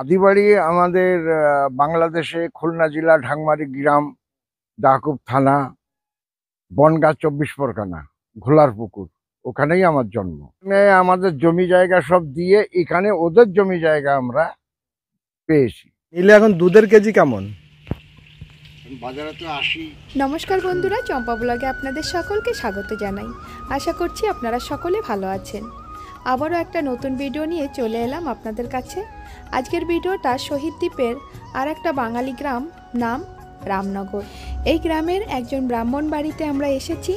আদিবাড়ি আমাদের বাংলাদেশে খুলনা জেলা ঢাকমারি গ্রাম, দাকুব থানা, বনগাঁ 24 পরগনা, ঘোলার পুকুর। ওখানেই আমার জন্ম। আমাদের জমি জায়গা সব দিয়ে এখানে ওদের জমি জায়গা আমরা পেয়েছি। নিলে এখন দুধের কেজি কেমন? বাজারে তো 80। নমস্কার বন্ধুরা, চম্পা ব্লগে আপনাদের সকলকে স্বাগত জানাই। আশা করছি আপনারা সকলে ভালো আছেন। আবারও একটা নতুন ভিডিও নিয়ে চলে এলাম আপনাদের কাছে। আজকের ভিডিওটা শহীদ দ্বীপের আর একটা বাঙালি গ্রাম, নাম রামনগর। এই গ্রামের একজন ব্রাহ্মণ বাড়িতে আমরা এসেছি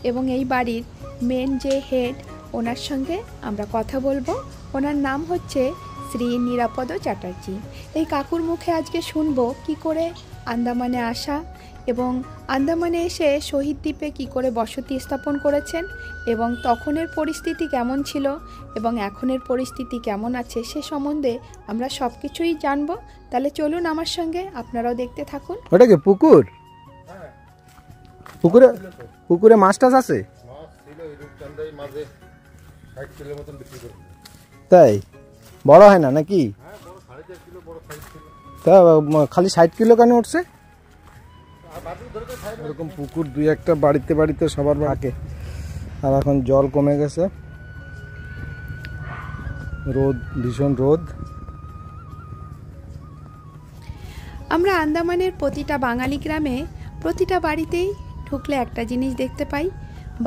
এবং এই বাড়ির মেন যে হেড, ওনার সঙ্গে আমরা কথা বলবো। ওনার নাম হচ্ছে শ্রী নিরাপদ চ্যাটার্জি। এই কাকুর মুখে আজকে শুনবো কি করে আন্দামানে আসা এবং আন্দামানে এসে শহীদ দ্বীপে কী করে বসতি স্থাপন করেছেন এবং তখনের পরিস্থিতি কেমন ছিল এবং এখনের পরিস্থিতি কেমন আছে সে সম্বন্ধে আমরা সব কিছুই জানবো। তাহলে চলুন আমার সঙ্গে, আপনারাও দেখতে থাকুন। ওটা কি পুকুর? পুকুরে পুকুরে মাছ টাছ আছে? তাই বড় হয় না নাকি? তা খালি 60 কিলো কেন উঠছে? এরকম পুকুর দুই একটা বাড়িতে বাড়িতে সবার থাকে। আর এখন জল কমে গেছে, রোদ, ভীষণ রোদ। আমরা আন্দামানের প্রতিটা বাঙালি গ্রামে প্রতিটা বাড়িতেই ঢুকলে একটা জিনিস দেখতে পাই,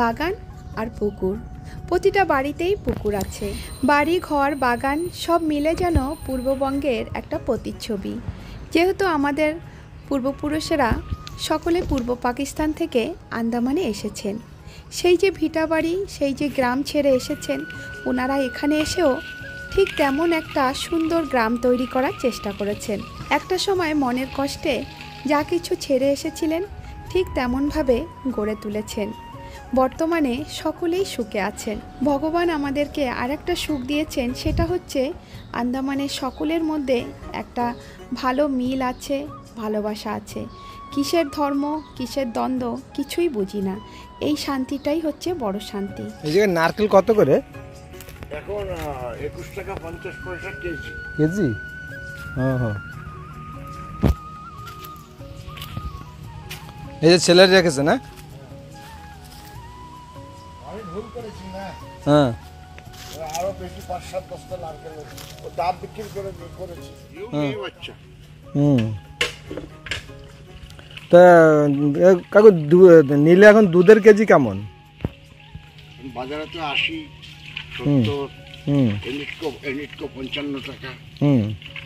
বাগান আর পুকুর। প্রতিটা বাড়িতেই পুকুর আছে। বাড়ি, ঘর, বাগান সব মিলে যেন পূর্ববঙ্গের একটা প্রতিচ্ছবি। যেহেতু আমাদের পূর্বপুরুষেরা সকলে পূর্ব পাকিস্তান থেকে আন্দামানে এসেছেন, সেই যে ভিটা বাড়ি, সেই যে গ্রাম ছেড়ে এসেছেন, ওনারা এখানে এসেও ঠিক তেমন একটা সুন্দর গ্রাম তৈরি করার চেষ্টা করেছেন। একটা সময় মনের কষ্টে যা কিছু ছেড়ে এসেছিলেন ঠিক তেমনভাবে গড়ে তুলেছেন। বর্তমানে সকলেই সুখে আছেন। ভগবান আমাদেরকে আরেকটা সুখ দিয়েছেন, সেটা হচ্ছে আন্দামানের সকলের মধ্যে একটা ভালো মিল আছে, ভালোবাসা আছে। কিসের ধর্ম, কিসের দ্বন্দ্ব কিছুই বুঝি না। এই শান্তিটাই হচ্ছে বড় শান্তি। এই জায়গায় নারকেল কত করে এখন 21 টাকা 50 পয়সা কেজি। কেজি? হ্যাঁ। এই যে ছেলের রেখেছে না? আমি ভুল করেছি না? হ্যাঁ, আরো বেশি 5-7 বস্তা নারকেল ও ডাব বিক্রি করে করেছি। বাচ্চা। তা কাকু নিলে এখন দুধের কেজি কেমন? বাজারে তো 80, 70, এনিটকো 55 টাকা।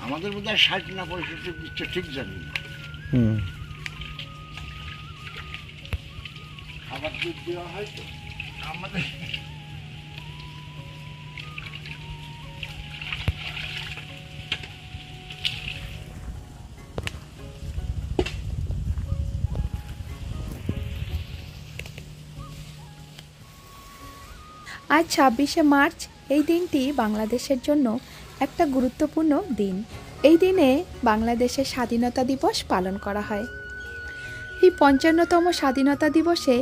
আমাদের বোধ হয় 60 না 65 দিচ্ছে, ঠিক জানি না। খাবার দুধ দেওয়া হয় তো আমাদের। আজ 26শে মার্চ। এই দিনটি বাংলাদেশের জন্য একটা গুরুত্বপূর্ণ দিন। এই দিনে বাংলাদেশের স্বাধীনতা দিবস পালন করা হয়। এই 55তম স্বাধীনতা দিবসে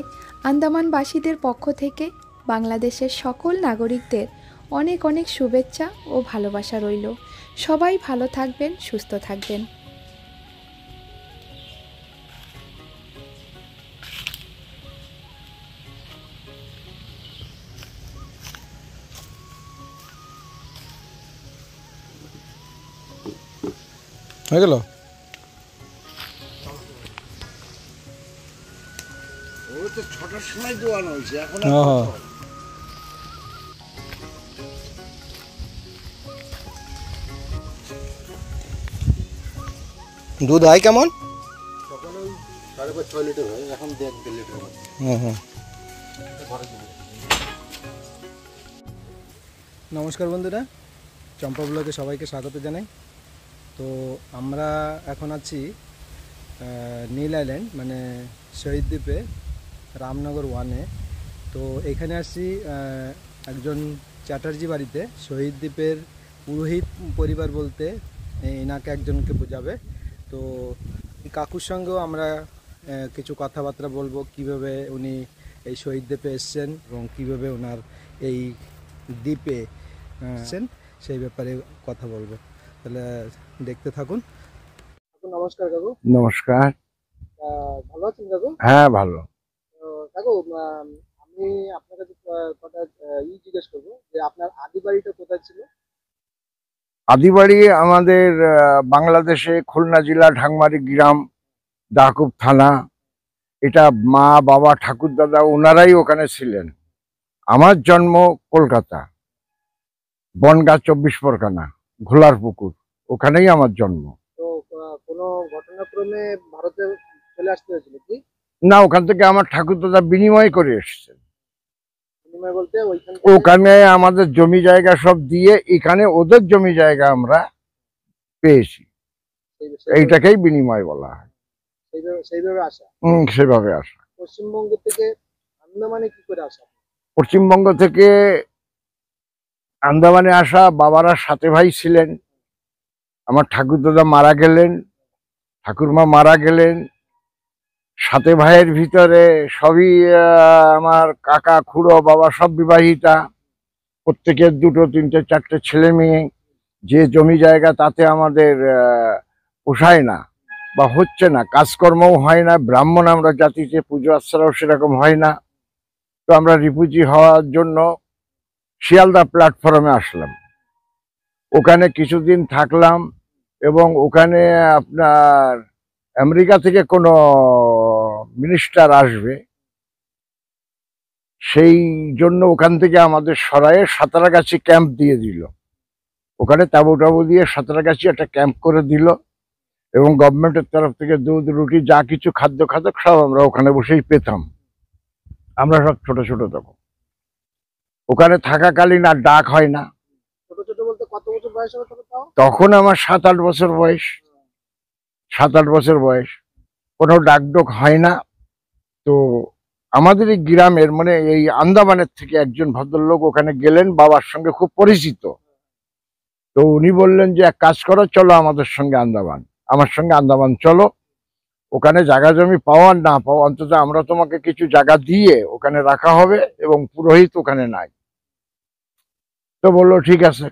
আন্দামানবাসীদের পক্ষ থেকে বাংলাদেশের সকল নাগরিকদের অনেক অনেক শুভেচ্ছা ও ভালোবাসা রইল। সবাই ভালো থাকবেন, সুস্থ থাকবেন। হয়ে গেল? ও তো 6টার সময় দোয়ানো হয়েছে, এখন দুধ হয় কেমন? সকালে 5.5-6 লিটার হয়, এখন 1.5 লিটার হয়। নমস্কার বন্ধুরা, চম্পা ব্লগে সবাইকে স্বাগত জানাই। তো আমরা এখন আছি নীল আইল্যান্ড, মানে শহীদ দ্বীপে, রামনগর 1-এ। তো এখানে আসছি একজন চ্যাটার্জি বাড়িতে। শহীদ দ্বীপের পুরোহিত পরিবার বলতে এনাকে একজনকে বোঝাবে। তো কাকুর সঙ্গেও আমরা কিছু কথাবার্তা বলবো, কিভাবে উনি এই শহীদ দ্বীপে এসছেন এবং কিভাবে ওনার এই দ্বীপে এসছেন সেই ব্যাপারে কথা বলবো। তাহলে দেখতে থাকুন। নমস্কার কাকু। নমস্কার। ভালো আছেন কাকু? হ্যাঁ, ভালো। তো কাকু, আমি আপনার কাছে কটা জিজ্ঞেস করবো যে আপনার আদি বাড়িটা কোথায় ছিল? আদিবাড়ি আমাদের বাংলাদেশে খুলনা জেলা ঢাকমারি গ্রাম, দাকুব থানা। এটা মা বাবা ঠাকুর দাদা ওনারাই ওখানে ছিলেন। আমার জন্ম কলকাতা, বনগাঁ 24 পরগনা, ঘোলার পুকুর, ওখানেই আমার জন্ম। তো কোনো ঘটনাক্রমে ভারতে চলে আসতে হয়েছিল কি? না, ওখান থেকে আমার ঠাকুর দাদা বিনিময় করে এসছেন। বিনিময় বলতে ওইখান ওখানে আমাদের জমি জায়গা সব দিয়ে এখানে ওদের জমি জায়গা আমরা পেয়েছি, এইটাকেই বিনিময় বলা হয়। সেইভাবে আসা। সেভাবে আসা। পশ্চিমবঙ্গ থেকে আন্দামানে কি করে আসা? পশ্চিমবঙ্গ থেকে আন্দামানে আসা, বাবারা 7 ভাই ছিলেন। আমার ঠাকুর দাদা মারা গেলেন, ঠাকুরমা মারা গেলেন। 7 ভাইয়ের ভিতরে সবই আমার কাকা খুড়ো বাবা সব বিবাহিতা, প্রত্যেকের 2, 3, 4 ছেলে মেয়ে। যে জমি জায়গা তাতে আমাদের পোষায় না বা হচ্ছে না, কাজকর্মও হয় না, ব্রাহ্মণ আমরা জাতিতে, পুজো আশ্রাও সেরকম হয় না। তো আমরা রিফিউজি হওয়ার জন্য শিয়ালদা প্ল্যাটফর্মে আসলাম। ওখানে কিছুদিন থাকলাম এবং ওখানে আপনার আমেরিকা থেকে কোনো মিনিস্টার আসবে, সেই জন্য ওখান থেকে আমাদের সরায়ে সাঁতরাগাছি ক্যাম্প দিয়ে দিল। ওখানে তাবু টাবু দিয়ে সাঁতরাগাছি একটা ক্যাম্প করে দিল এবং গভর্নমেন্টের তরফ থেকে দুধ রুটি যা কিছু খাদ্য খাদক সব আমরা ওখানে বসেই পেতাম। আমরা সব ছোট ছোট তখন। ওখানে থাকাকালীন আর ডাক হয় না। ছোট ছোট বলতে কত বছর বয়স হবে তাও? তখন আমার 7-8 বছর বয়স, 7-8 বছর বয়স। কোনো ডাকডোক হয় না। তো আমাদের এই গ্রামের মানে এই আন্দামানের থেকে একজন ভদ্রলোক ওখানে গেলেন, বাবার সঙ্গে খুব পরিচিত। তো উনি বললেন যে এক কাজ করো, চলো আমাদের সঙ্গে আন্দামান, আমার সঙ্গে আন্দামান চলো। ওখানে জায়গা জমি পাওয়া না পাওয়া, অন্তত আমরা তোমাকে কিছু জায়গা দিয়ে ওখানে রাখা হবে এবং পুরোহিত ওখানে নাই। তো বললো ঠিক আছে।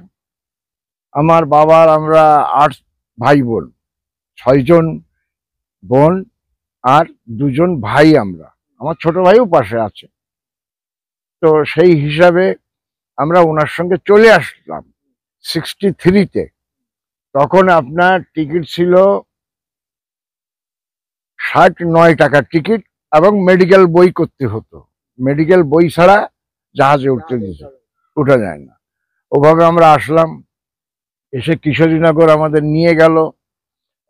আমার বাবার আমরা 8 ভাই বোন, 6 জন বোন আর 2 জন ভাই আমরা। আমার ছোট ভাইও পাশে আছে। তো সেই হিসাবে আমরা ওনার সঙ্গে চলে আসলাম 63-তে। তখন আপনার টিকিট ছিল 69 টাকার টিকিট এবং মেডিকেল বই করতে হতো। মেডিকেল বই ছাড়া জাহাজে উঠতে দিতে উঠা যায় না। ওভাবে আমরা আসলাম। এসে কিশোরীনগর আমাদের নিয়ে গেল।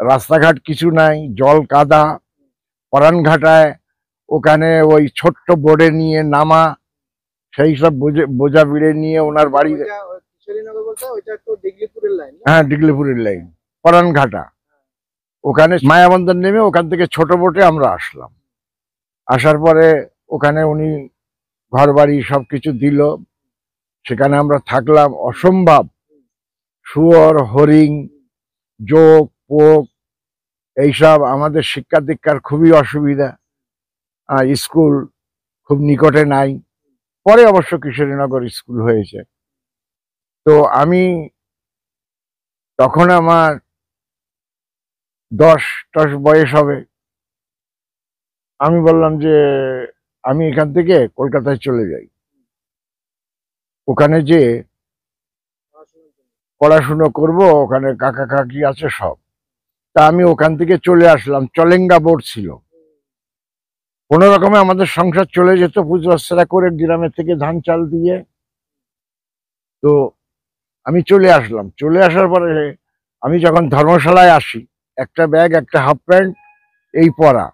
রাস্তাঘাট কিছু নাই, জল কাদা, পরানঘাটায় ওখানে ওই ছোট্ট বোর্ডে নিয়ে নামা, সেই সব বোঝা বিড়ে নিয়ে ওনার বাড়ি। কিশোরীনগর বলতে ওইটা একটু ডিগলিপুরের লাইন? হ্যাঁ, ডিগলিপুরের লাইন, পরানঘাটা। ওখানে মায়াবন্দর নেমে ওখান থেকে ছোট বোটে আমরা আসলাম। আসার পরে ওখানে উনি ঘর বাড়ি সবকিছু দিল, সেখানে আমরা থাকলাম। অসম্ভব শুয়োর, হরিণ, জোক, পোক এইসব। আমাদের শিক্ষা দীক্ষার খুবই অসুবিধা। স্কুল খুব নিকটে নাই। পরে অবশ্য কিশোরীনগর স্কুল হয়েছে। তো আমি তখন আমার 10 বয়স হবে। আমি বললাম যে আমি এখান থেকে কলকাতায় চলে যাই, ওখানে যে পড়াশুনো করব, ওখানে কাকা কাকি আছে সব। তা আমি ওখান থেকে চলে আসলাম। চলেঙ্গা বোর্ড ছিল, কোনো রকমে আমাদের সংসার চলে যেত পুজো আশ্রা করে গ্রামের থেকে ধান চাল দিয়ে। তো আমি চলে আসলাম। চলে আসার পরে আমি যখন ধর্মশালায় আসি, একটা ব্যাগ একটা হাফ প্যান্ট এই পরা।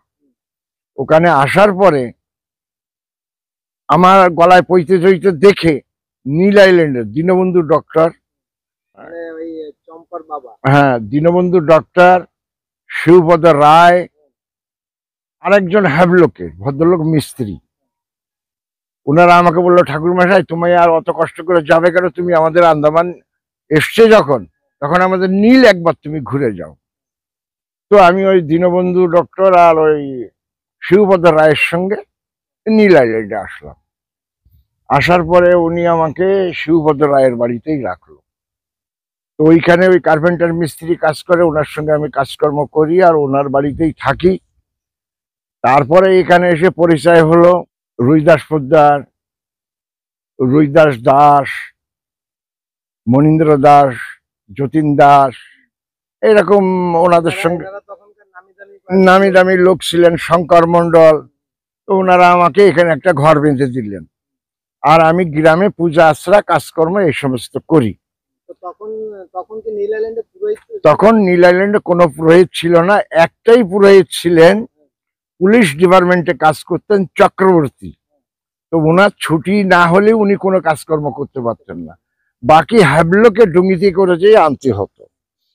ওখানে আসার পরে আমার গলায় পইতে জইতে দেখে নীল আইল্যান্ডের দীনবন্ধু ডক্টর, মানে ওই চম্পার বাবা, হ্যাঁ দীনবন্ধু ডক্টর, শিবপদ রায়, আরেকজন হ্যাবলোকের ভদ্রলোক মিস্ত্রি, ওনারা আমাকে বললো ঠাকুর মশাই তুমি আর অত কষ্ট করে যাবে কেন, তুমি আমাদের আন্দামান এসছে যখন, তখন আমাদের নীল একবার তুমি ঘুরে যাও। তো আমি ওই দীনবন্ধু ডক্টর আর ওই শিবপদ রায়ের সঙ্গে নীল আইল্যান্ডে আসলাম। আসার পরে উনি আমাকে শিবপদ রায়ের বাড়িতেই রাখলো। তো ওইখানে ওই কার্পেন্টার মিস্ত্রি কাজ করে, ওনার সঙ্গে আমি কাজকর্ম করি আর ওনার বাড়িতেই থাকি। তারপরে এখানে এসে পরিচয় হলো রুইদাস পোদ্দার, রুইদাস দাস, মনীন্দ্র দাস, যতীন দাস, এরকম ওনাদের সঙ্গে এনারা তখনকার নামি দামি নামি দামি লোক ছিলেন, শঙ্কর মণ্ডল। তো ওনারা আমাকে এখানে একটা ঘর বেঁধে দিলেন, আর আমি গ্রামে পূজা আশ্রা কাজকর্ম এই সমস্ত করি। তো তখন কি নীল আইল্যান্ডে পুরোহিত তখন নীল আইল্যান্ডে কোনো পুরোহিত ছিল না, একটাই পুরোহিত ছিলেন, পুলিশ ডিপার্টমেন্টে কাজ করতেন, চক্রবর্তী। তো ওনার ছুটি না হলে উনি কোনো কাজকর্ম করতে পারতেন না, বাকি হ্যাবলোকে ডুঙ্গিতে করে যেয়ে আনতে হতো।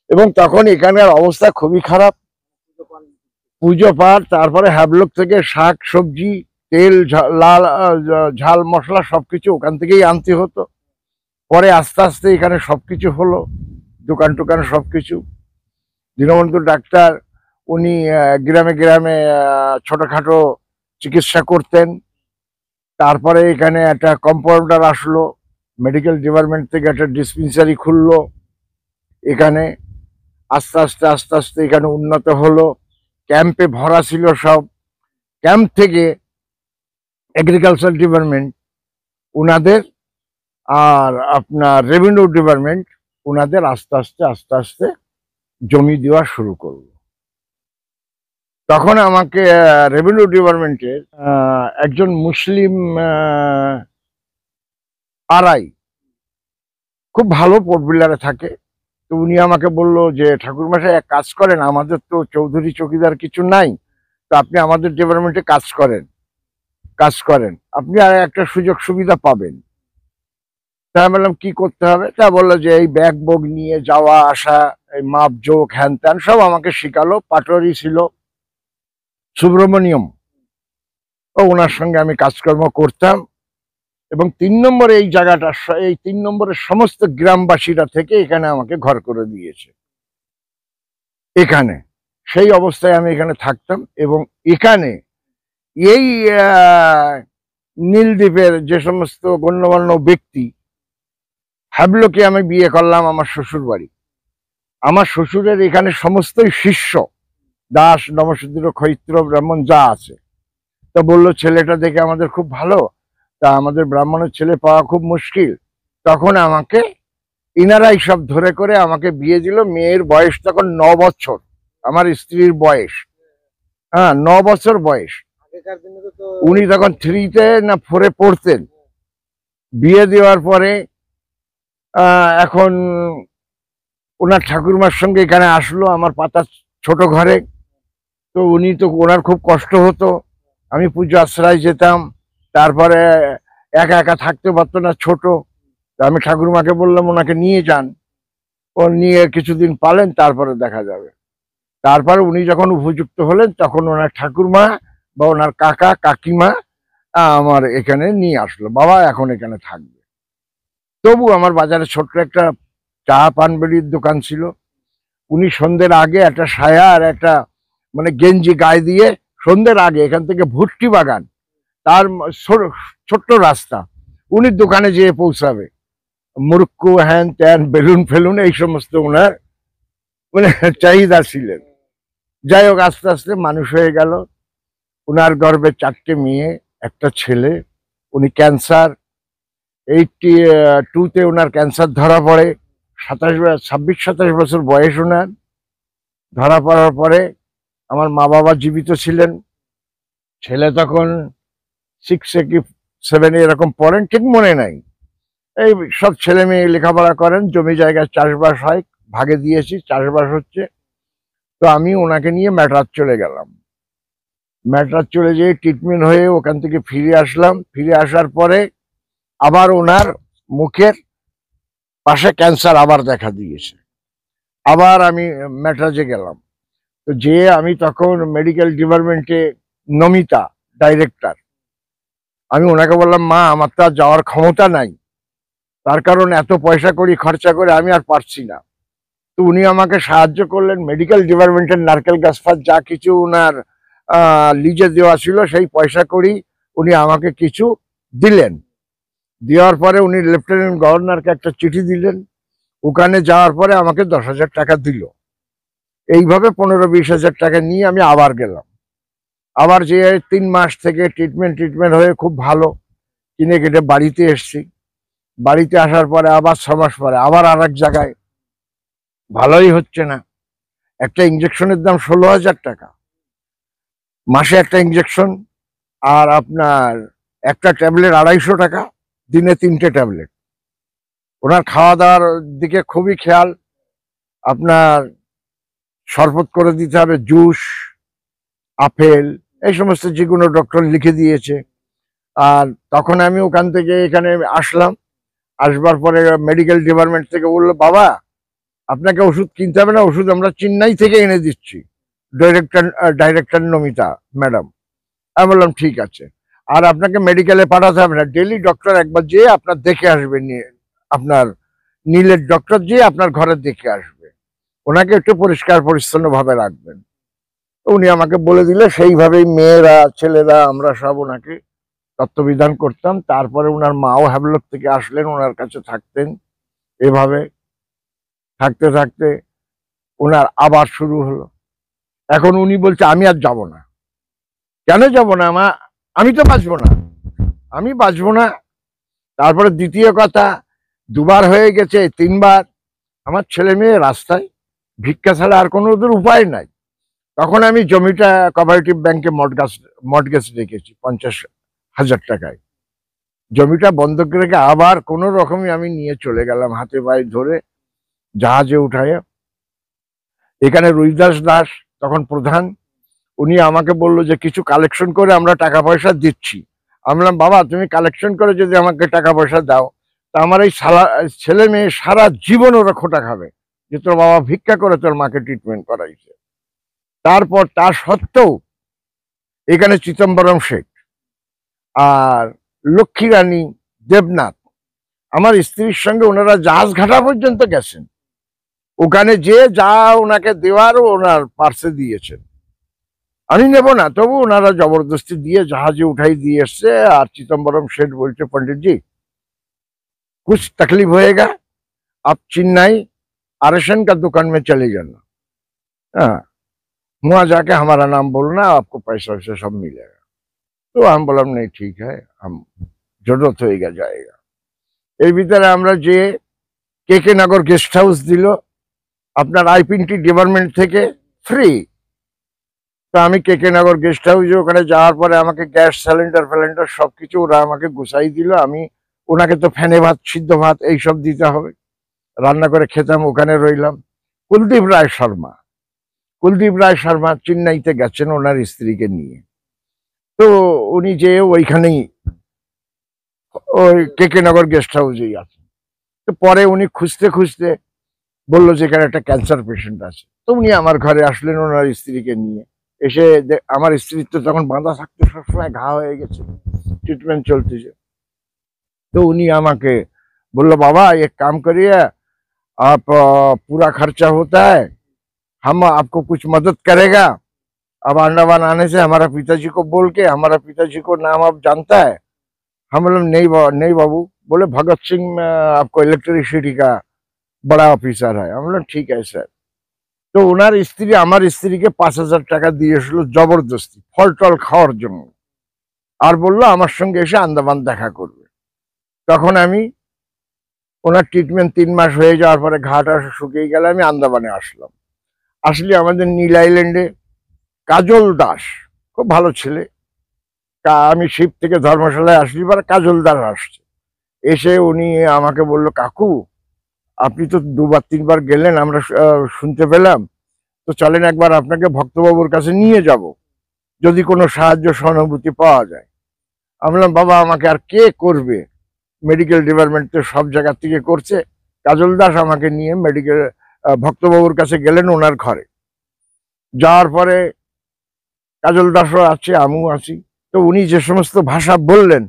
এবং তখন এখানকার অবস্থা খুবই খারাপ, পুজো পাঠ, তারপরে হ্যাবলোক থেকে শাক সবজি তেল লাল ঝাল মশলা সবকিছু ওখান থেকেই আনতে হতো। পরে আস্তে আস্তে এখানে সবকিছু হলো, দোকান টোকান সবকিছু। দীনবন্ধু ডাক্তার উনি গ্রামে গ্রামে ছোটখাটো চিকিৎসা করতেন। তারপরে এখানে একটা কম্পাউন্ডার আসলো, মেডিকেল ডিপার্টমেন্ট থেকে একটা ডিসপেন্সারি খুললো এখানে। আস্তে আস্তে আস্তে আস্তে এখানে উন্নত হলো, ক্যাম্পে ভরা ছিল সব। ক্যাম্প থেকে এগ্রিকালচার ডিপার্টমেন্ট উনাদের আর আপনার রেভিনিউ ডিপার্টমেন্ট উনাদের আস্তে আস্তে আস্তে আস্তে জমি দেওয়া শুরু করলো। তখন আমাকে রেভিনিউ ডিপার্টমেন্টের একজন মুসলিম আরআই, খুব ভালো পোর্টবিলারে থাকে, তো উনি আমাকে বললো যে ঠাকুরমশাই এক কাজ করেন, আমাদের তো চৌধুরী চৌকিদার কিছু নাই, তো আপনি আমাদের ডিপার্টমেন্টে কাজ করেন, আপনি আর একটা সুযোগ সুবিধা পাবেন। তা আমি বললাম কি করতে হবে? তা বললো যে এই ব্যাগ বগ নিয়ে যাওয়া আসা, এই মাপ জোক হ্যান ত্যান সব আমাকে শিখালো। পাটোয়ারি ছিল সুব্রমণিয়ম, ও ওনার সঙ্গে আমি কাজকর্ম করতাম। এবং 3 নম্বরে এই জায়গাটা, এই 3 নম্বরের সমস্ত গ্রামবাসীরা থেকে এখানে আমাকে ঘর করে দিয়েছে এখানে। সেই অবস্থায় আমি এখানে থাকতাম। এবং এখানে এই নীলদ্বীপের যে সমস্ত গণ্যমান্য ব্যক্তি, হ্যাবলোকে আমি বিয়ে করলাম আমার শ্বশুর বাড়ি। আমার শ্বশুরের এখানে সমস্তই শিষ্য, দাস নমশূদ্র ক্ষৈত্র ব্রাহ্মণ যা আছে। তো বললো ছেলেটা দেখে আমাদের খুব ভালো, তা আমাদের ব্রাহ্মণের ছেলে পাওয়া খুব মুশকিল। তখন আমাকে ইনারাই সব ধরে করে আমাকে বিয়ে দিল। মেয়ের বয়স তখন 9 বছর, আমার স্ত্রীর বয়স 9 বছর বয়স। আগেকার দিনে তো উনি তখন 3-তে না 4-এ পড়তেন। বিয়ে দেওয়ার পরে এখন ওনার ঠাকুরমার সঙ্গে এখানে আসলো আমার পাতা ছোট ঘরে। তো উনি তো, ওনার খুব কষ্ট হতো, আমি পুজো আশ্রয় যেতাম, তারপরে একা একা থাকতে পারতো না, ছোট। আমি ঠাকুরমাকে বললাম ওনাকে নিয়ে যান, ও নিয়ে কিছুদিন পালেন, তারপরে দেখা যাবে। তারপরে উনি যখন উপযুক্ত হলেন তখন ওনার ঠাকুরমা বা ওনার কাকা কাকিমা আমার এখানে নিয়ে আসলো, বাবা এখন এখানে থাকবে। তবু আমার বাজারে ছোট্ট একটা চা পানবেড়ির দোকান ছিল। উনি সন্ধ্যের আগে একটা সায়া আর একটা মানে গেঞ্জি গায়ে দিয়ে সন্ধ্যের আগে এখান থেকে ভুট্টি বাগান, তার ছোট্ট রাস্তা, উনি দোকানে যেয়ে পৌঁছাবে। মুরুক্কু হ্যান ত্যান বেলুন ফেলুন এই সমস্ত ওনার মানে চাহিদা ছিলেন। যাই হোক আস্তে আস্তে মানুষ হয়ে গেল। ওনার গর্ভে 4টে মেয়ে, একটা ছেলে। উনি ক্যান্সার 82-তে ওনার ক্যান্সার ধরা পড়ে। 26-27 বছর বয়স ওনার। ধরা পড়ার পরে আমার মা বাবা জীবিত ছিলেন। ছেলে তখন 6-এ কি 7-এ এরকম পড়েন, ঠিক মনে নাই। এই সব ছেলে মেয়ে লেখাপড়া করেন, জমি জায়গায় চাষবাস হয়, ভাগে দিয়েছি, চাষবাস হচ্ছে। তো আমি ওনাকে নিয়ে ম্যাড্রাস চলে গেলাম। ম্যাড্রাস চলে যেয়ে ট্রিটমেন্ট হয়ে ওখান থেকে ফিরে আসলাম। ফিরে আসার পরে আবার ওনার মুখের পাশে ক্যান্সার আবার দেখা দিয়েছে। আবার আমি ম্যাড্রাসে গেলাম। তো যে আমি তখন মেডিকেল ডিপার্টমেন্টে নমিতা ডাইরেক্টর, আমি ওনাকে বললাম মা আমার তো আর যাওয়ার ক্ষমতা নাই, তার কারণ এত পয়সা করি খরচা করে আমি আর পারছি না। তো উনি আমাকে সাহায্য করলেন। মেডিকেল ডিপার্টমেন্টের নারকেল গাছ ফাছ যা কিছু ওনার লিজে দেওয়া ছিল সেই পয়সা করি উনি আমাকে কিছু দিলেন। দেওয়ার পরে উনি লেফটেন্যান্ট গভর্নরকে একটা চিঠি দিলেন। ওখানে যাওয়ার পরে আমাকে 10,000 টাকা দিল। এইভাবে 15-20,000 টাকা নিয়ে আমি আবার গেলাম। আবার যে 3 মাস থেকে ট্রিটমেন্ট হয়ে খুব ভালো কিনে কেটে বাড়িতে এসছি। বাড়িতে আসার পরে আবার 6 মাস পরে আবার আর এক জায়গায়, ভালোই হচ্ছে না। একটা ইঞ্জেকশনের দাম 16,000 টাকা, মাসে একটা ইঞ্জেকশন। আর আপনার একটা ট্যাবলেট 250 টাকা, দিনে 3টে ট্যাবলেট। ওনার খাওয়া দাওয়ার দিকে খুবই খেয়াল। আপনার শরবত করে দিতে হবে, জুস, আপেল, এই সমস্ত যেগুলো ডক্টর লিখে দিয়েছে। আর তখন আমি ওখান থেকে এখানে আসলাম। আসবার পরে মেডিকেল ডিপার্টমেন্ট থেকে বললো, বাবা আপনাকে ওষুধ কিনতে হবে না, ওষুধ আমরা চেন্নাই থেকে এনে দিচ্ছি, ডাইরেক্টর নমিতা ম্যাডাম। আমি বললাম ঠিক আছে, আর আপনাকে মেডিকেলে পাঠাতে হবে না, ডেলি ডক্টর একবার যেয়ে আপনার দেখে আসবে, আপনার নীলের ডক্টর যেয়ে আপনার ঘরে দেখে আসবে, ওনাকে একটু পরিষ্কার পরিচ্ছন্ন ভাবে রাখবেন। উনি আমাকে বলে দিলে সেইভাবেই মেয়েরা ছেলেরা আমরা সব ওনাকে তত্ত্ববিধান করতাম। তারপরে ওনার মাও হ্যাভলক থেকে আসলেন, ওনার কাছে থাকতেন। এভাবে থাকতে থাকতে ওনার আবার শুরু হলো। এখন উনি বলছে আমি আর যাব না। কেন যাব না? আমি তো বাঁচবো না, আমি বাঁচবো না। তারপরে দ্বিতীয় কথা, 2বার হয়ে গেছে, 3বার। আমার ছেলে মেয়ে রাস্তায়, ভিক্ষা ছাড়া আর কোনো ওদের উপায় নাই। তখন আমি জমিটা কোঅপারেটিভ ব্যাংকে মর্টগেজ রেখেছি 50,000 টাকায়। জমিটা বন্ধক রেখে আবার কোনো রকমই আমি নিয়ে চলে গেলাম, হাতে পায়ে ধরে জাহাজে উঠায়। এখানে রুইদাস দাস তখন প্রধান, উনি আমাকে বললো যে কিছু কালেকশন করে আমরা টাকা পয়সা দিচ্ছি। আমি বললাম, বাবা তুমি কালেকশন করে যদি আমাকে টাকা পয়সা দাও, তা আমার এই ছেলে মেয়ে সারা জীবন ওরা খোটা খাবে যে তোর বাবা ভিক্ষা করে তোর মাকে ট্রিটমেন্ট করাইছে। তারপর তা সত্ত্বেও এখানে চিদম্বরম শেখ আর লক্ষ্মী রানী দেবনাথ, আমার স্ত্রীর সঙ্গে ওনারা জাহাজ ঘাটা পর্যন্ত গেছেন। ওখানে যে যা ওনাকে দেওয়ারও ওনার পার্সে দিয়েছেন। আমি নেব না, তবু ওনারা জবরদস্তি দিয়ে জাহাজে উঠাই দিয়ে এসছে। আর চিদম্বরম শেঠ বলছে, पंडित जी कुछ तकलीफ होएगा, आप चेन्नई आरएसएन का दुकान में चले जाना, हाँ वहां जाके हमारा नाम बोलना, आपको पैसा वैसा सब मिलेगा। तो हम बोला नहीं ठीक है, हम जरूरत होएगा जाएगा। এর ভিতরে আমরা যে কেকে নগর গেস্ট হাউস দিল আপনার আইপিএনটি ডিপার্টমেন্ট থেকে ফ্রি। তো আমি কেকে নগর গেস্ট হাউসে ওখানে যাওয়ার পরে আমাকে গ্যাস সিলিন্ডার সবকিছু ওরা আমাকে গুছাই দিল। আমি ওনাকে তো ফেনে ভাত, সিদ্ধ ভাত এইসব দিতে হবে, রান্না করে খেতাম। ওখানে রইলাম। কুলদীপ রায় শর্মা চেন্নাইতে গেছেন ওনার স্ত্রীকে নিয়ে। তো উনি যে ওইখানেই ওই কেকে নগর গেস্ট হাউসেই আছেন। তো পরে উনি খুঁজতে খুঁজতে বললো যে এখানে একটা ক্যান্সার পেশেন্ট আছে। তো উনি আমার ঘরে আসলেন ওনার স্ত্রীকে নিয়ে। এসে আমার স্ত্রীর তো তখন বাঁধা থাকতো, সবসময় ঘা হয়ে গেছে, ট্রিটমেন্ট চলতেছে। তো উনি আমাকে बोलो बाबा एक काम करिए, आप पूरा खर्चा होता है, हम आपको कुछ मदद करेगा। अब अंडमान आने से हमारा पिताजी को बोल के, हमारा पिताजी को नाम आप जानता है? हम बोले नहीं बाबू। बोले भगत सिंह आपको इलेक्ट्रिसिटी का बड़ा ऑफिसर है। हम बोले ठीक है सर। তো ওনার স্ত্রী আমার স্ত্রীকে 5,000 টাকা দিয়েছিল জবরদস্তি ফল টল খাওয়ার জন্য, আর বললো আমার সঙ্গে এসে আন্দামান দেখা করবে। তখন আমি ওনার ট্রিটমেন্ট 3 মাস হয়ে যাওয়ার পরে ঘাটা শুকিয়ে গেলে আমি আন্দামানে আসলাম। আসলে আমাদের নীল আইল্যান্ডে কাজল দাস খুব ভালো ছেলে। আমি শিব থেকে ধর্মশালায় আসলি পরে কাজল দাস আসছে। এসে উনি আমাকে বললো, কাকু আপনি তো 2বার 3বার গেলেন, আমরা শুনতে পেলাম, তো চলেন একবার আপনাকে ভক্তবাবুর কাছে নিয়ে যাব, যদি কোনো সাহায্য সহানুভূতি পাওয়া যায়। আমি বললাম, বাবা আমাকে আর কে করবে, মেডিকেল ডিপার্টমেন্ট তো সব জায়গা থেকে করছে। কাজল দাস আমাকে নিয়ে ভক্তবাবুর কাছে গেলেন ওনার ঘরে। যাওয়ার পরে কাজল দাসও আছে, আমিও আছি। তো উনি যে সমস্ত ভাষা বললেন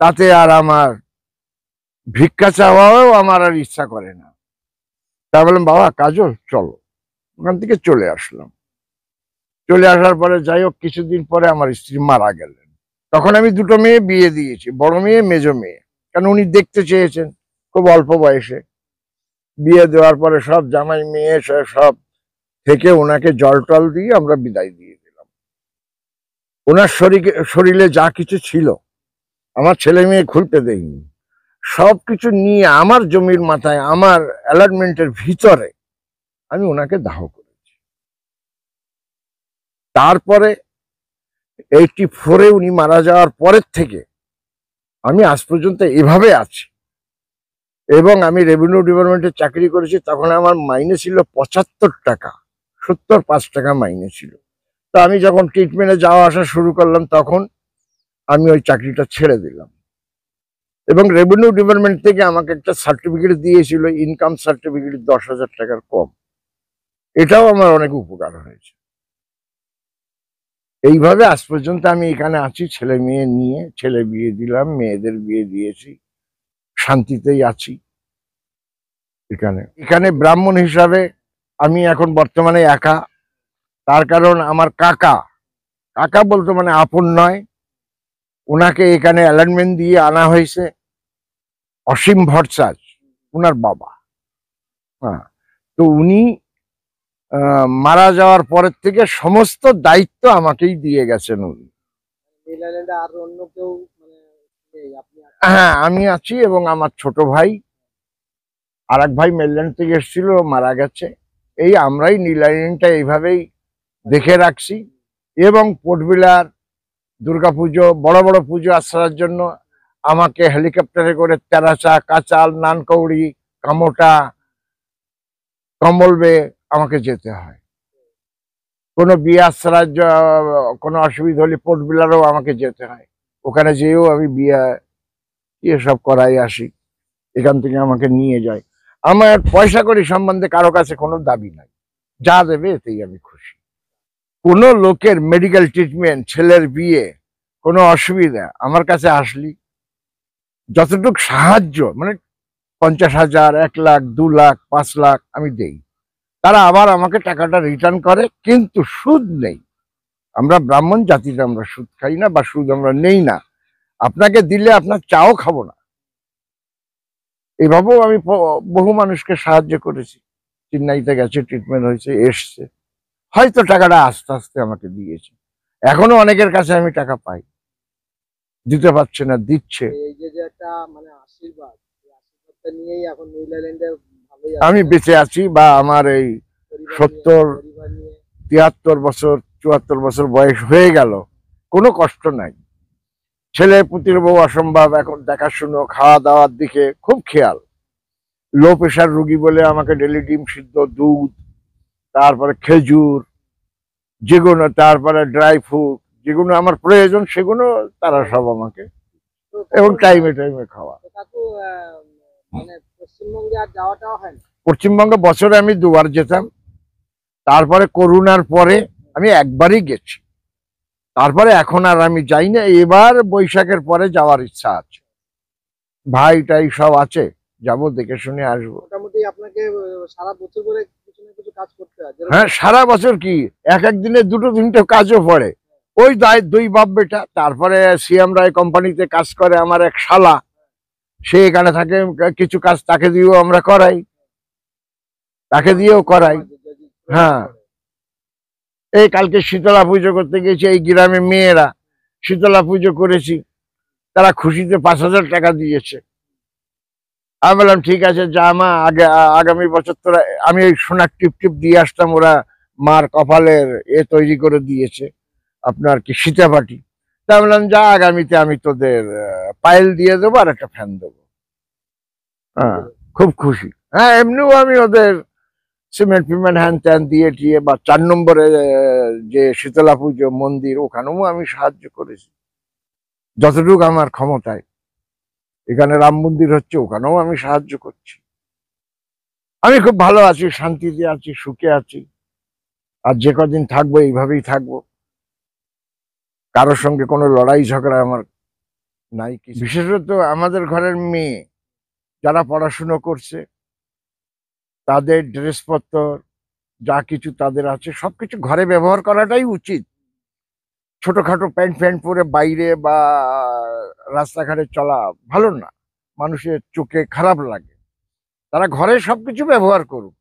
তাতে আর আমার ভিক্ষা চাওয়াও আমার আর ইচ্ছা করে না। তা বললাম, বাবা কাজল চলো। ওখান থেকে চলে আসলাম। চলে আসার পরে যাই হোক কিছুদিন পরে আমার স্ত্রী মারা গেলেন। তখন আমি 2টো মেয়ে বিয়ে দিয়েছি, বড় মেয়ে মেজো মেয়ে, কারণ উনি দেখতে চেয়েছেন খুব অল্প বয়সে। বিয়ে দেওয়ার পরে সব জামাই মেয়ে সব থেকে ওনাকে জল টল দিয়ে আমরা বিদায় দিয়ে দিলাম। ওনার শরীরে যা কিছু ছিল আমার ছেলে মেয়ে খুলতে দেয়নি, সবকিছু নিয়ে আমার জমির মাথায় আমার অ্যালটমেন্টের ভিতরে আমি ওনাকে দাহ করেছি। তারপরে 84-এ উনি মারা যাওয়ার পরের থেকে আমি আজ পর্যন্ত এভাবে আছি। এবং আমি রেভিনিউ ডিপার্টমেন্টে চাকরি করেছি, তখন আমার মাইনে ছিল 75 টাকা, 75 টাকা মাইনে ছিল। তো আমি যখন ট্রিটমেন্টে যাওয়া আসা শুরু করলাম তখন আমি ওই চাকরিটা ছেড়ে দিলাম। এবং রেভিনিউ ডিপার্টমেন্ট থেকে আমাকে একটা সার্টিফিকেট দিয়েছিল, ইনকাম সার্টিফিকেট 10,000 টাকার কম। এটাও আমার অনেক উপকার হয়েছে। এইভাবে আজ পর্যন্ত আমি এখানে আছি, ছেলে মেয়ে নিয়ে। ছেলে বিয়ে দিলাম, মেয়েদের বিয়ে দিয়েছি, শান্তিতেই আছি এখানে। এখানে ব্রাহ্মণ হিসাবে আমি এখন বর্তমানে একা। তার কারণ আমার কাকা বলতে মানে আপন নয়, ওনাকে এখানে অ্যালাইনমেন্ট দিয়ে আনা হয়েছে। অসীম ভট্টাচার্য ওনার বাবা। হ্যাঁ, তো উনি মারা যাওয়ার পরের থেকে সমস্ত দায়িত্ব আমাকেই দিয়ে গেছেন উনি। আর অন্য কেউ মানে হ্যাঁ, আমি আছি এবং আমার ছোট ভাই, আর এক ভাই মেলল্যান্ড থেকে এসেছিল, মারা গেছে। এই আমরাই নীল আইল্যান্ডটা এইভাবেই দেখে রাখছি। এবং পোর্টবিলার দুর্গাপুজো, বড় বড় পুজো আসার জন্য আমাকে হেলিকপ্টারে করে তেরাচা, কাচাল, নানকৌড়ি, কামোটা, কম্বলবে আমাকে যেতে হয়। কোনো বিয়ে আশ্রার কোনো অসুবিধা হলে পোর্টবিলারও আমাকে যেতে হয়। ওখানে যেয়েও আমি বিয়ে এসব করাই আসি, এখান থেকে আমাকে নিয়ে যায়। আমার পয়সা কড়ি সম্বন্ধে কারো কাছে কোনো দাবি নাই, যা দেবে এতেই আমি খুশি। কোনো লোকের মেডিকেল ট্রিটমেন্ট, ছেলের বিয়ে, কোনো অসুবিধা আমার কাছে আসলি যতটুকু সাহায্য, মানে 50,000, 1 লাখ, 2 লাখ, 5 লাখ আমি দেই। তারা আবার আমাকে টাকাটা রিটার্ন করে, কিন্তু সুদ নেই। আমরা ব্রাহ্মণ জাতিতে আমরা সুদ খাই না, বা সুদ আমরা নেই না। আপনাকে দিলে আপনার চাও খাবো না। এভাবেও আমি বহু মানুষকে সাহায্য করেছি। চেন্নাইতে গেছে, ট্রিটমেন্ট হয়েছে, এসছে, হয়তো টাকাটা আস্তে আস্তে আমাকে দিয়েছে। এখনো অনেকের কাছে আমি টাকা পাই, দিতে পারছে না, দিচ্ছে। এই যে একটা মানে আশীর্বাদ, এই আশীর্বাদটা নিয়েই এখন নীল আইল্যান্ডে ভালোই আমি বেঁচে আছি, বা আমার এই 70, 73 বছর, 74 বছর বয়স হয়ে গেল, কোনো কষ্ট নাই। ছেলে পুতির বউ অসম্ভব, এখন দেখাশুনো, খাওয়া দাওয়ার দিকে খুব খেয়াল। লো প্রেশার রুগী বলে আমাকে ডেলি ডিম সিদ্ধ, দুধ, তারপরে খেজুর, যেগুলো, তারপরে ড্রাই ফ্রুট, যেগুলো আমার প্রয়োজন সেগুলো তারা সব আমাকে, এবং টাইমে টাইমে খাওয়া। মানে পশ্চিমবঙ্গে আর যাওয়াটাও হয় না। পশ্চিমবঙ্গে বছরে আমি 2 বার যেতাম। তারপরে করোনার পরে আমি একবারই গেছি। তারপরে এখন আর আমি যাই না। এবার বৈশাখের পরে যাওয়ার ইচ্ছা আছে, ভাইটাই সব আছে, যাবো, দেখে শুনে আসবো। মোটামুটি আপনাকে সারা বছর করে কিছু না কিছু কাজ করতে হয়। হ্যাঁ, সারা বছর কি, এক এক দিনে 2-3টে কাজও পড়ে। ওই 2 বাপ বেটা। তারপরে সিএম রায় কোম্পানিতে কাজ করে আমার এক শালা, সে এখানে থাকে, কিছু কাজ তাকে দিয়েও আমরা করাই, তাকে দিয়েও করাই। হ্যাঁ, এই কালকে শীতলা পুজো করতে গেছি, এই গ্রামে মেয়েরা শীতলা পুজো করেছি, তারা খুশিতে 5,000 টাকা দিয়েছে। আমি বললাম ঠিক আছে, যা মা, আগামী বছর তোরা, আমি ওই সোনার টিপ টিপ দিয়ে আসতাম, ওরা মার কপালের তৈরি করে দিয়েছে, আপনার কি সীতাপাটি। তা বললাম যা, আগামীতে আমি তোদের পায়েল দিয়ে দেবো আর একটা ফ্যান দেবো। হ্যাঁ, খুব খুশি। হ্যাঁ, এমনিও আমি ওদের সিমেন্ট ফিমেন্ট হ্যান ত্যান দিয়ে টিয়ে, বা 4 নম্বরে যে শীতলা পুজো মন্দির, ওখানেও আমি সাহায্য করেছি যতটুকু আমার ক্ষমতায়। এখানে রাম মন্দির হচ্ছে, ওখানেও আমি সাহায্য করছি। আমি খুব ভালো আছি, শান্তিতে আছি, সুখে আছি। আর যে কদিন থাকবো এইভাবেই থাকবো। কারোর সঙ্গে কোনো লড়াই ঝগড়া আমার নাই। বিশেষত আমাদের ঘরের মেয়ে যারা পড়াশুনো করছে, তাদের ড্রেসপত্র যা কিছু তাদের আছে, সবকিছু ঘরে ব্যবহার করাটাই উচিত। ছোটখাটো প্যান্ট ফ্যান্ট পরে বাইরে বা রাস্তাঘাটে চলা ভালো না, মানুষের চোখে খারাপ লাগে। তারা ঘরে সবকিছু ব্যবহার করুক,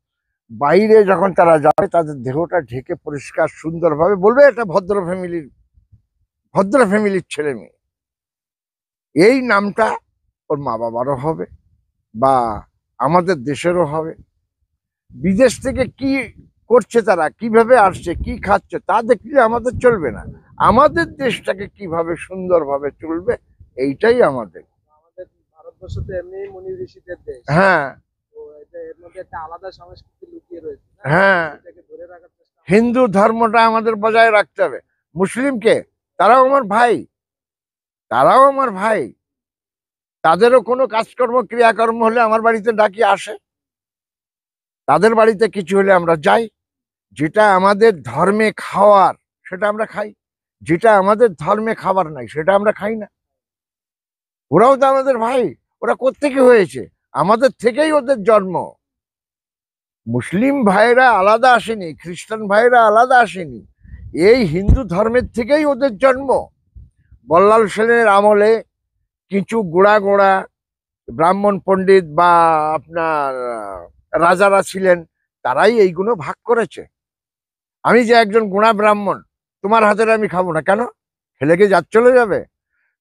বাইরে যখন তারা যাবে তাদের দেহটা ঢেকে পরিষ্কার সুন্দরভাবে বলবে এটা ভদ্র ফ্যামিলির ছেলে মেয়ে। এই নামটা ওর মা বাবারও হবে বা আমাদের দেশেরও হবে। বিদেশ থেকে কি করছে, তারা কিভাবে আসছে, কি খাচ্ছে, তা দেখলে আমাদের চলবে না। আমাদের দেশটাকে কিভাবে সুন্দরভাবে চলবে, এইটাই আমাদের। আমাদের ভারতবর্ষ তো এমনি মুনি ঋষিদের দেশ। হ্যাঁ তো এর মধ্যে একটা আলাদা সংস্কৃতি লুকিয়ে রয়েছে না? হ্যাঁ, এটাকে ধরে রাখার চেষ্টা হিন্দু ধর্মটা আমাদের বজায় রাখতে হবে। মুসলিমকে, তারাও আমার ভাই, তারাও আমার ভাই। তাদেরও কোনো কাজকর্ম ক্রিয়াকর্ম হলে আমার বাড়িতে ডাকি আসে, তাদের বাড়িতে কিছু হলে আমরা যাই। যেটা আমাদের ধর্মে খাওয়ার সেটা আমরা খাই, যেটা আমাদের ধর্মে খাবার নাই সেটা আমরা খাই না। ওরাও তো আমাদের ভাই, ওরা কোত্থেকে হয়েছে, আমাদের থেকেই ওদের জন্ম। মুসলিম ভাইরা আলাদা আসেনি, খ্রিস্টান ভাইরা আলাদা আসেনি, এই হিন্দু ধর্মের থেকেই ওদের জন্ম। বল্লাল সেনের আমলে কিছু গোড়া গোড়া ব্রাহ্মণ পণ্ডিত বা আপনার রাজারা ছিলেন, তারাই এইগুলো ভাগ করেছে। আমি যে একজন গুণা ব্রাহ্মণ, তোমার হাতের আমি খাবো না কেন? খেলে কি জাত চলে যাবে?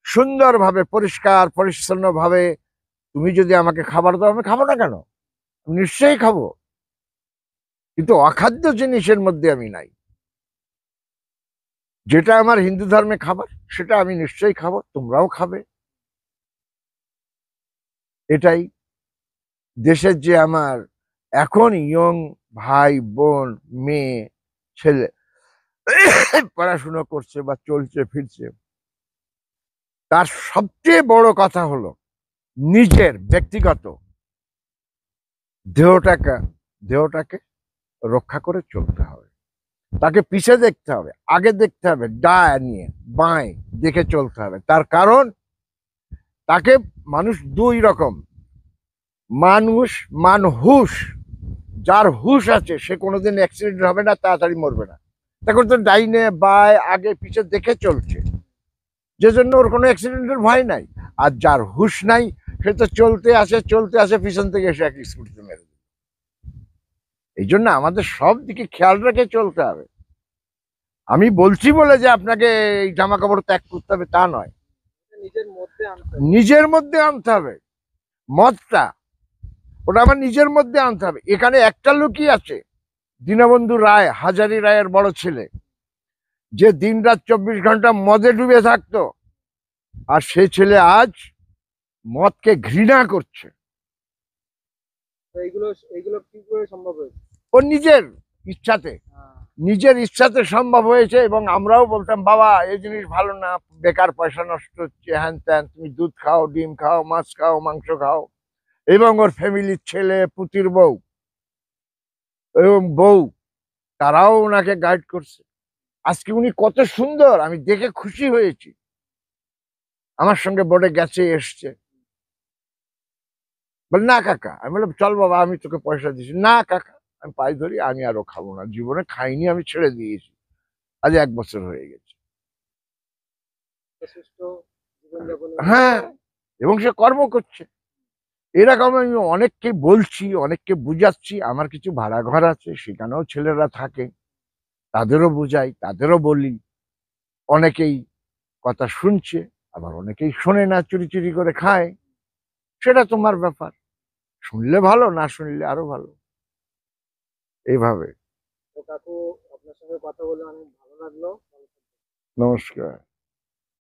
সুন্দরভাবে পরিষ্কার পরিচ্ছন্ন ভাবে তুমি যদি আমাকে খাবার দাও, আমি খাবো না কেন? আমি নিশ্চয়ই খাবো, কিন্তু অখাদ্য জিনিসের মধ্যে আমি নাই। যেটা আমার হিন্দু ধর্মে খাবার সেটা আমি নিশ্চয়ই খাবো, তোমরাও খাবে। এটাই দেশের যে আমার এখন ইয়ং ভাই বোন মেয়ে ছেলে পড়াশুনো করছে বা চলছে ফিরছে, তার সবচেয়ে বড় কথা হলো নিজের ব্যক্তিগত দেহটাকে রক্ষা করে চলতে হবে। তাকে পিছে দেখতে হবে, আগে দেখতে হবে, ডায় নিয়ে বাঁয় দেখে চলতে হবে। তার কারণ তাকে মানুষ দুই রকম, মানুষ মানহুস, যার হুশ আছে সে কোনোদিন অ্যাক্সিডেন্ট হবে না, তাড়াতাড়ি মরবে না। তখন তো ডাইনে বাঁয় আগে পিছে দেখে চলছে, যে জন্য ওর কোনো অ্যাক্সিডেন্টের ভয় নাই। আর যার হুশ নাই সে তো চলতে আসে পিছন থেকে এসে এক স্কুটিতে মেরে দেবে। এই জন্য আমাদের সব দিকে খেয়াল রেখে চলতে হবে। আমি বলছি বলে যে আপনাকে এই জামা কাপড় ত্যাগ করতে হবে তা নয়, নিজের মধ্যে আনতে হবে। নিজের মধ্যে আনতে হবে। মদটা ওটা আমার নিজের মধ্যে আনতে হবে। এখানে একটা লোকই আছে, দীনবন্ধু রায়, হাজারি রায়ের বড় ছেলে, যে দিনরাত 24 ঘন্টা মদে ডুবে থাকতো, আর সে ছেলে আজ মদকে ঘৃণা করছে। তো এইগুলো এইগুলো কি করে সম্ভব হয়েছে? ও নিজের ইচ্ছাতে সম্ভব হয়েছে। এবং আমরাও বলতাম বাবা এই জিনিস ভালো না, বেকার পয়সা নষ্ট হচ্ছে, হ্যান ত্যান, তুমি দুধ খাও, ডিম খাও, মাছ খাও, মাংস খাও। এবং ওর ফ্যামিলির ছেলে, পুতির বউ এবং বউ, তারাও ওনাকে গাইড করছে। আজকে উনি কত সুন্দর, আমি দেখে খুশি হয়েছি। আমার সঙ্গে বোর্ডে গেছে, এসছে, বলে না কাকা। আমি বললাম চল বাবা, আমি তোকে পয়সা দিচ্ছি। না কাকা, আমি পাই ধরি, আমি আরো খাবো না, জীবনে খাইনি, আমি ছেড়ে দিয়েছি, আজ 1 বছর হয়ে গেছে। একটা সুস্থ জীবনযাপন। হ্যাঁ, এবং সে কর্ম করছে। এরকম আমি অনেককে বলছি, অনেককে বুঝাচ্ছি। আমার কিছু ভাড়া ঘর আছে, সেখানেও ছেলেরা থাকে, তাদেরও বুঝাই, তাদেরও বলি। অনেকেই কথা শুনছে, আবার অনেকেই শোনে না, চুরি চুরি করে খায়। সেটা তোমার ব্যাপার, শুনলে ভালো, না শুনলে আরো ভালো। এইভাবে। তো কাকু, আপনার সঙ্গে কথা বলে অনেক ভালো লাগলো। নমস্কার।